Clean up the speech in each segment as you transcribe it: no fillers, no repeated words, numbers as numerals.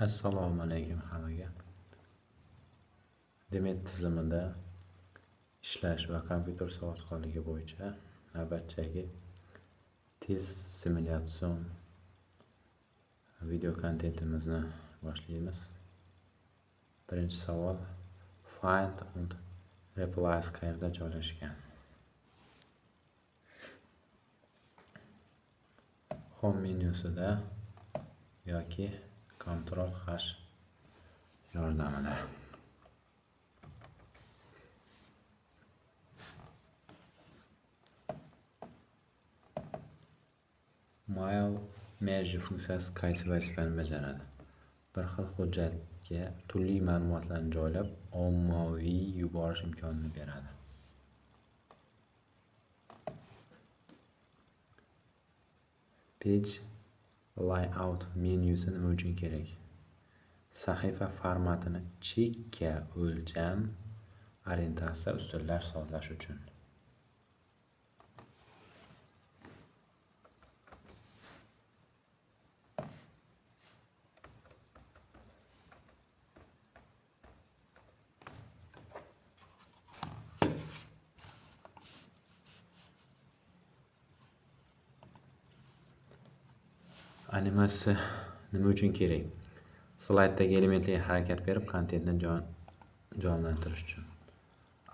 Assalomu alaykum hammaga. Demet tizimida ishlash va kompyuter savodxonligi bo'yicha navbatdagi test simulятsion video kontentimizni boshlaymiz. Birinchi savol: Find and replace qayerda joylashgan? Home menyusida yoki Ctrl+H yordamida. Mail merge funksiyasi qaysi vazifani bajaradi? Bir xil hujjatga turli ma'lumotlarni joylab, ommaviy yuborish imkonini beradi. Page layout menyusi nima uchun kerak? Sahifa formatini chekka o'lcham orientatsiya usullari sozlash uchun. Animasiya nima uchun kerak? Slayddagi elementlarga harakat berib, kontentni jonlantirish uchun.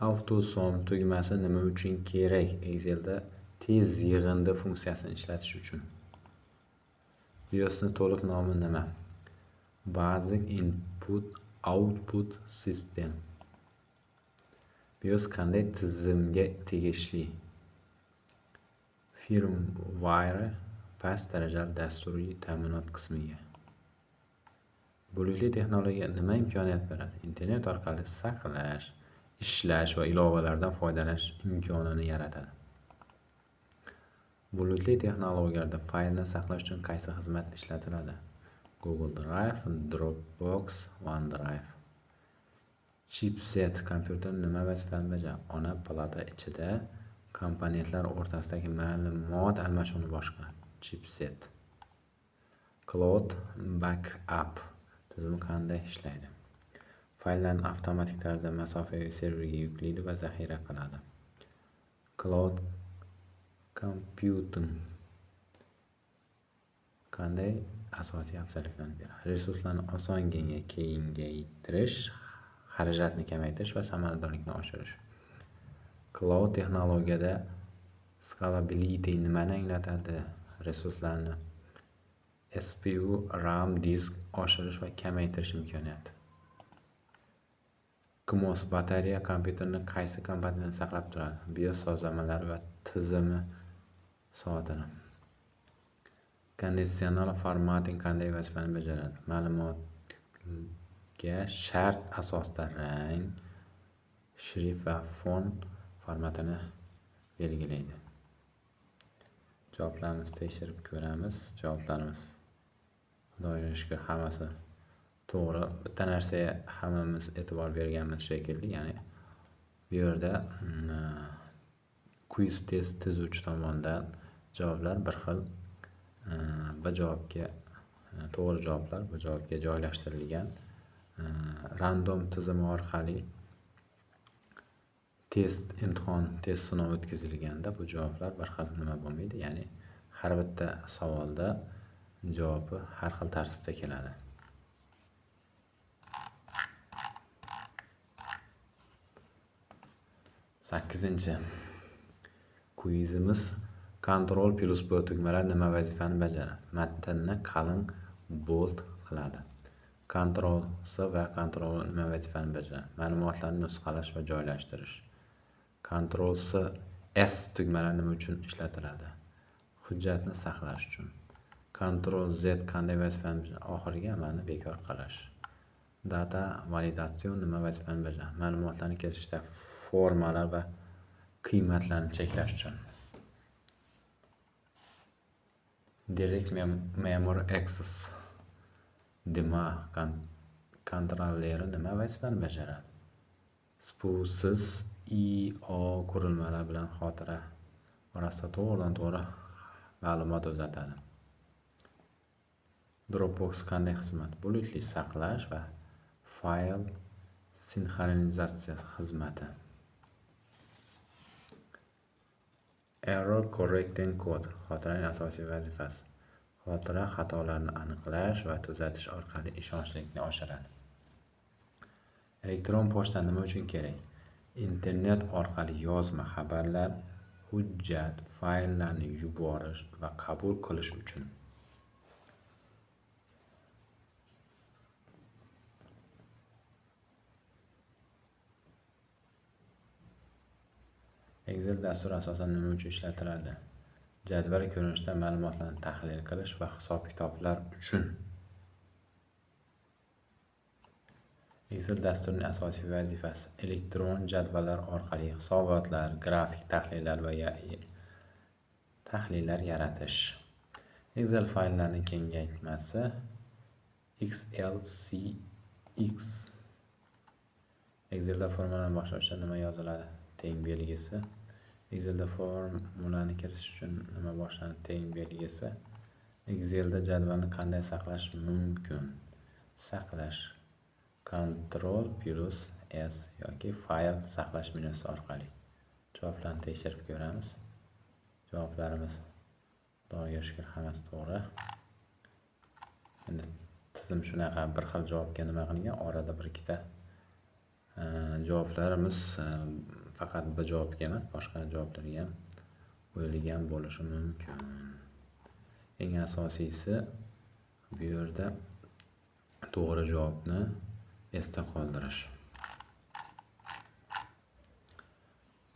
AutoSum tugmasi nima uchun kerak? Excelda tez yig'indi funksiyasini ishlatish uchun. BIOSning to'liq nomi nima? Basic Input Output System. BIOS qanday tizimga tegishli? Firmware past darajali dasturiy ta'minot qismiga. Bulutli texnologiya nima imkoniyat beradi? Internet orqali saqlash, ishlash va ilovalardan foydalanish imkonini yaratadi. Bulutli texnologiyalarda faylni saqlash uchun qaysi xizmat ishlatiladi? Google Drive, Dropbox, OneDrive. Chipset kompyuter nima vazifani bajaradi? Ona plata ichida komponentlar o'rtasidagi ma'lumot almashinuvini boshqaradi. Chipset. Cloud Backup tizimi qanday ishlaydi? Fayllarni avtomatik tarzda masofaviy serverga yuklaydi va zaxira qiladi. Cloud Computing qanday asosiy afzalliklarni beradi? Resurslarni osongina kengaytirish, xarajatni kamaytirish va samaradorlikni oshirish. Cloud texnologiyada scalability nimani anglatadi? Resurslarni CPU, RAM, disk oshirish va kamaytirish imkoniyati. CMOS batareya kompyuterni qaysi komponentni saqlab turadi? BIOS sozlamalari va tizimi soatini. Konditsional formatting qanday vazifani bajaradi? Ma'lumotga shart asosda rang, shrift va font formatini belgilaydi. Javoblarimizni tekshirib ko'ramiz. Javoblarimiz Xudoga shukr hammasi to'g'ri. Bitta narsaga hammamiz e'tibor berganmiz shekilli, ya'ni bu yerda quiz test tuzuvchi tomonidan javoblar bir xil bir javobga to'g'ri javoblar bir javobga joylashtirilgan. Random tizimi orqali test sinov o'tkazilganda bu javoblar bir xil nima bo'lmaydi, ya'ni har bitta savolda javobi har xil tartibda keladi. Sakkizinchi quizimiz Ctrl+B tugmalari nima vazifani bajaradi? Matnni qalin bold qiladi. Ctrl+C va Ctrl nima vazifani bajaradi? Ma'lumotlarni nusxalash va joylashtirish. Ctrl+C S tugmalari nima uchun ishlatiladi? Hujjatni saqlash uchun. Ctrl+Z qanday vazifani bajaradi? Oxirgi amalni bekor qilish. Data validatsion nima vazifani bajaradi? Ma'lumotlarni kiritishda formalar va qiymatlarni cheklash uchun. Direct Memory Access DMA kontrolleri nima vazifani bajaradi? Spusiz IO qurilmalar bilan xotira orasida to'g'ridan to'g'ri ma'lumot uzatadi. Dropbox qanday xizmat? Bulutli saqlash va fayl sinxronizatsiyasi xizmati. Error correcting code xotiraning asosiy vazifasi. Xotira xatolarni aniqlash va tuzatish orqali ishonchlilikni oshiradi. Elektron pochta nima uchun kerak? Internet orqali yozma xabarlar, hujjat, fayllarni yuborish va qabul qilish uchun. Excel dasturi asosan nima uchun ishlatiladi? Jadval ko'rinishida ma'lumotlarni tahlil qilish va hisob-kitoblar uchun. Excel dasturining asosiy vazifasi elektron jadvallar orqali hisobotlar, grafik tahlillar va tahlillar yaratish. Excel fayllarning kengaytmasi XLCX. Excelda formulani boshlashda nima yoziladi? Teng belgisi. Excelda formulani kirish uchun nima boshlanadi? Teng belgisi. Excelda jadvalni qanday saqlash mumkin? Saqlash Ctrl plus S yoki fayl saqlash menyusi orqali. Javoblarni tekshirib ko'ramiz. Javoblarimiz Xudoga shukr hammasi to'g'ri. Endi tizim shunaqa bir xil javobga nima qilgan? Orada bir ikkita javoblarimiz faqat bir javobga emas, boshqa javoblarga ham qo'yilgan bo'lishi mumkin. Eng asosiysi bu yerda to'g'ri javobni esda qoldirish.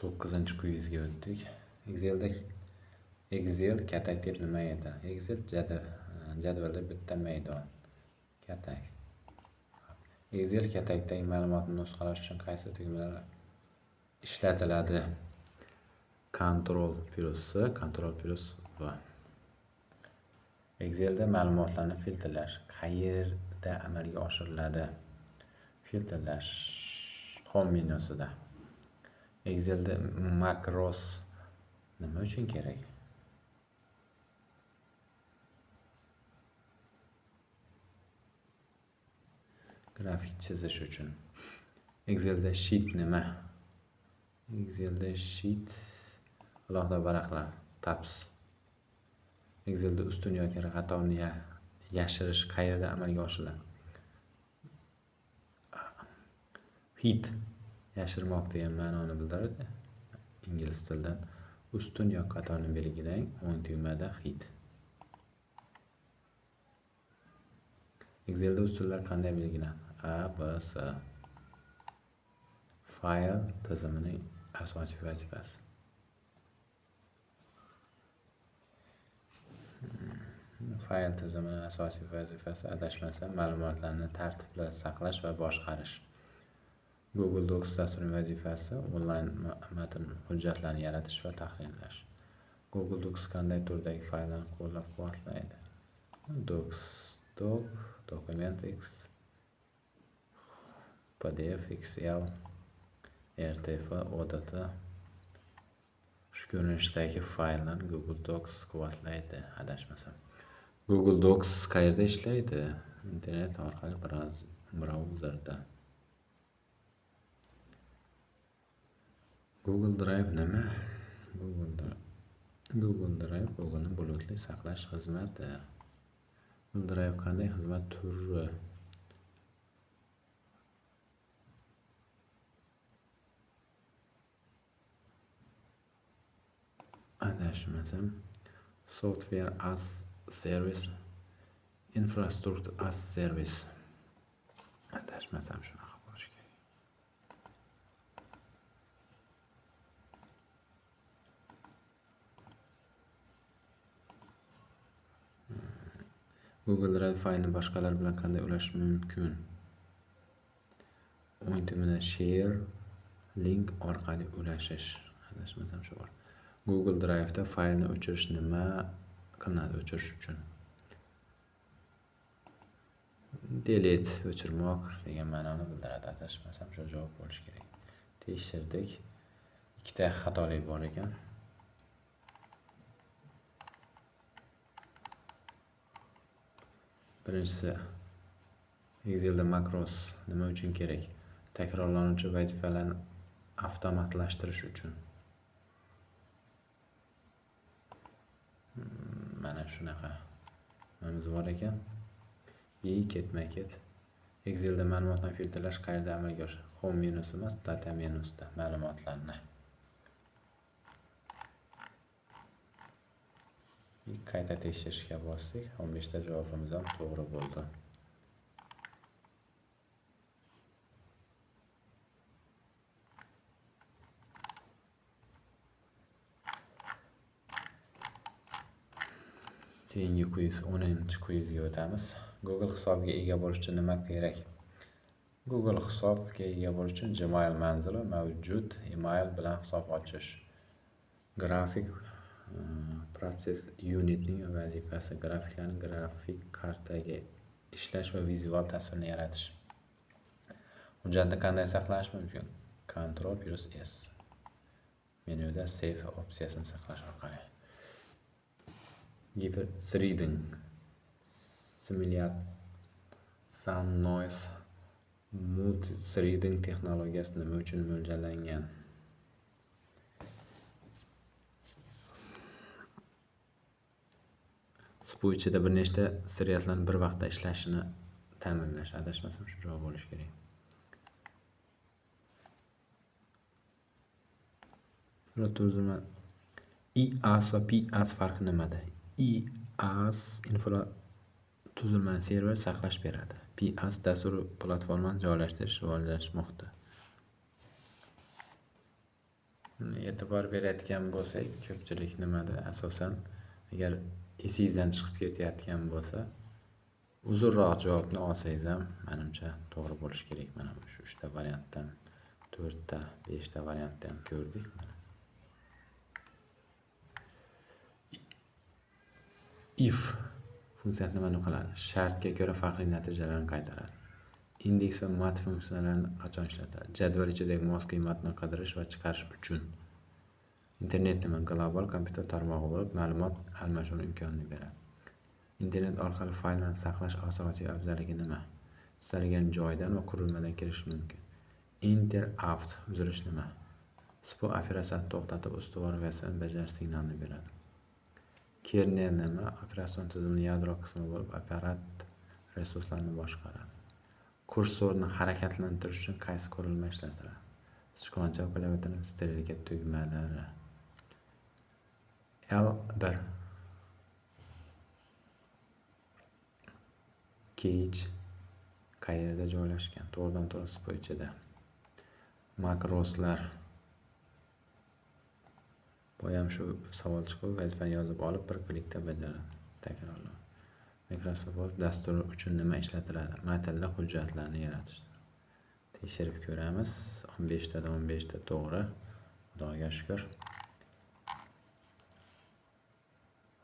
9-kvizga o'tdik. Excel katak deb nima edi? Excel jadvalda bitta maydon. Katak. Excel katakdagi ma'lumotni nusxalash uchun qaysi tugmalar ishlatiladi? Ctrl plus S, Ctrl plus V. Excelda ma'lumotlarni filtrlash qayerda amalga oshiriladi? Filtrlash Home menyusida. Excelda makros nima uchun kerak? Grafik chizish uchun. Excelda sheet nima? Excelda sheet alohida varaqlar, tabs. Excelda ustun yoki xatoni yashirish qayerda amalga oshiriladi? Hid yashirmoq degan ma'noni bildiradi. Ingliz tilidan ustun yoki xatoni belgilang, o'ng tugmada hid. Excelda ustunlar qanday belgilanadi? A, B, S. Fayl tizimining asosiy vazifasi. Fayl tizimining asosiy vazifasi adashmasam ma'lumotlarni tartibli saqlash va boshqarish. Google Docs dasturining vazifasi onlayn matn hujjatlarni yaratish va tahrirlash. Google Docs qanday turdagi fayllarni qo'llab-quvvatlaydi? Docs, Doc, DocumentX, PDF, Excel, RTF, ODT. Shu ko'rinishdagi fayllarni Google Docs quvvatlaydi, adashmasam. Google Docs qayerda ishlaydi? Internet orqali brauzerda. Google Drive nima? Google Drive Google'ning bulutli saqlash xizmati. Google Drive qanday xizmat turi? Adashmasam Software as Service, Infrastructure as Service. Adashmasam shunaqa bo'lishi kerak. Google Drive faylni boshqalar bilan qanday ulashish mumkin? O'ng tugmada Share link orqali ulashish. Adashmasam shu bor. Google Drive'da faylni o'chirish nima qilinadi? O'chirish uchun delete o'chirmoq degan ma'noni bildiradi. Adashmasam shu javob bo'lishi kerak. Tekshirdik. Ikkita xatolik bor ekan. Birinchisi, Excel'da makros nima uchun kerak? Takrorlanuvchi vazifalarni avtomatlashtirish uchun. Mana shunaqa nimamiz bor ekan. Ketma-ket. Excel'da ma'lumotlarni filtrlash qayerda amalga oshadi? Home menusi emas, data menusida ma'lumotlarni. Qayta tekshirishga bosdik. 15 ta javobimiz ham to'g'ri bo'ldi. Keyingi kviz 10-kvizga o'tamiz. Google hisobiga ega bo'lish uchun nima kerak? Google hisobiga ega bo'lish uchun Gmail manzili mavjud email bilan hisob ochish. Grafik Process Unitning vazifasi grafiklarni grafik kartaga ishlash va vizual tasvirni yaratish. Hujjatni qanday saqlash mumkin? Ctrl+S. Menyuda Save opsiyasini saqlash orqali. Hyper-threading, simulyatsiya, noise, multi-threading texnologiyasi nima uchun mo'ljallangan? Bu ichida bir nechta threadlarning bir vaqtda ishlashini ta'minlash. Adashmasam shu javob bo'lishi kerak. IaaS va PaaS farqi nimada? IaaS infratuzilmani server saqlash beradi. PaaS dastur platformani joylashtirish rivojlanmoqda. E'tibor berayotgan bo'lsak, ko'pchilik nimada asosan agar esingizdan chiqib ketayotgan bo'lsa, uzunroq javobni olsangiz ham menimcha to'g'ri bo'lishi kerak. Mana shu 3 ta variantdan 4 ta, 5 ta variantda ham ko'rdik. If funksiyasi nimani qiladi? Shartga ko'ra farqli natijalarni qaytaradi. Indeks va mat funksiyalarini qachon ishlatadi? Jadval ichidagi mos qiymatni qidirish va chiqarish uchun. Internet nima? Global kompyuter tarmog'i bo'lib, ma'lumot almashinuv imkonini beradi. Internet orqali fayllarni saqlash asosiy afzalligi nima? Istalgan joydan va qurilmadan kirish mumkin. Interopt uzilish nima? Sipo operatsiyani to'xtatib, ustuvor vazifani bajarish signalini beradi. Kernel nima? Operatsion tizimning yadro qismi bo'lib, apparat resurslarini boshqaradi. Kursorni harakatlantirish uchun qaysi qurilma ishlatiladi? Sichqoncha klaviaturani sterilga tugmalari. L1 Cache qayerda joylashgan? To'g'ridan-to'g'ri sipo ichida. Makroslar. Bu ham shu savol chiqib, vazifani yozib olib, bir klikda bajaradi. Takrorlan. Microsoft dastur uchun nima ishlatiladi? Matnli hujjatlarni yaratish. Tekshirib ko'ramiz. 15 tadan 15 ta to'g'ri. Xudoga shukr.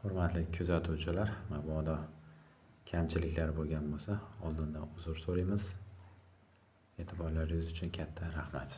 Hurmatli kuzatuvchilar, mabodo kamchiliklar bo'lgan bo'lsa, oldindan uzr so'raymiz. E'tiborlaringiz uchun katta rahmat.